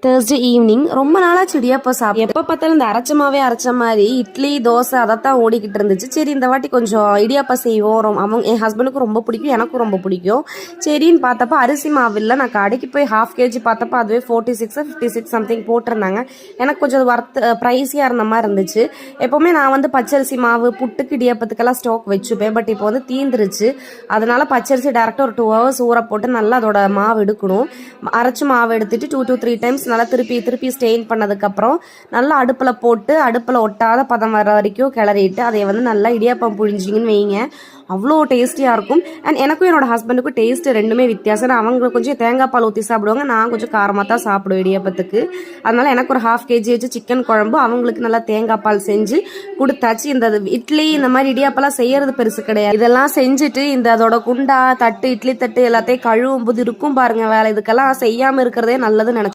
Thursday evening ரொம்ப நாளாச்சு இடியாப்பம் சாப்பிட்டு எப்போ பார்த்தாலும் இந்த அரைச்ச மாதிரி இட்லி தோசை அதைத்தான் ஓடிக்கிட்டு இருந்துச்சு. சரி இந்த வாட்டி கொஞ்சம் இடியாப்பம் செய்வோம். என் ஹஸ்பண்டுக்கும் ரொம்ப பிடிக்கும், எனக்கும் ரொம்ப பிடிக்கும். சரின்னு பார்த்தப்ப அரிசி மாவு இல்லை. நான் கடைக்கு போய் 1/2 kg பார்த்தப்ப அதுவே 46 56 சம்திங் போட்டிருந்தாங்க. எனக்கு கொஞ்சம் ப்ரைஸியாக இருந்த மாதிரி இருந்துச்சு. எப்போவுமே நான் பச்சரிசி மாவு புட்டுக்கு இடியாப்பத்துக்கெல்லாம் ஸ்டாக் வச்சுப்பேன். பட் இப்போ தீந்துருச்சு. அதனால பச்சரிசி டேரெக்டாக ஒரு 2 hours ஊற போட்டு நல்லா அதோட மாவு எடுக்கணும். அரைச்சி மாவு எடுத்துட்டு 2 to 3 times நல்லா திருப்பி ஸ்டெயின் பண்ணதுக்கப்புறம் நல்லா அடுப்பில் ஒட்டாத பதம் வர வரைக்கும் கிளறிட்டு அதை நல்லா இடியாப்பம் புழிஞ்சிங்கன்னு வைங்க, அவ்வளோ டேஸ்டியாக இருக்கும். அண்ட் எனக்கும் என்னோட ஹஸ்பண்டுக்கும் டேஸ்ட் ரெண்டுமே வித்தியாசம். அவங்க கொஞ்சம் தேங்காய் பால் ஊற்றி சாப்பிடுவாங்க, நான் கொஞ்சம் காரமாக தான் சாப்பிடுவேன் இடியாப்பத்துக்கு. அதனால எனக்கு ஒரு 1/2 kg வச்சு சிக்கன் குழம்பு, அவங்களுக்கு நல்லா தேங்காய் பால் செஞ்சு கொடுத்தாச்சு. இந்த இட்லி இந்த மாதிரி இடியாப்பெல்லாம் செய்யறது பெருசு கிடையாது. இதெல்லாம் செஞ்சுட்டு அதோட குண்டா தட்டு இட்லி தட்டு எல்லாத்தையும் கழுவும் போது இருக்கும் பாருங்க வேலை. இதுக்கெல்லாம் செய்யாமல் இருக்கிறதே நல்லதுன்னு நினைச்சேன்.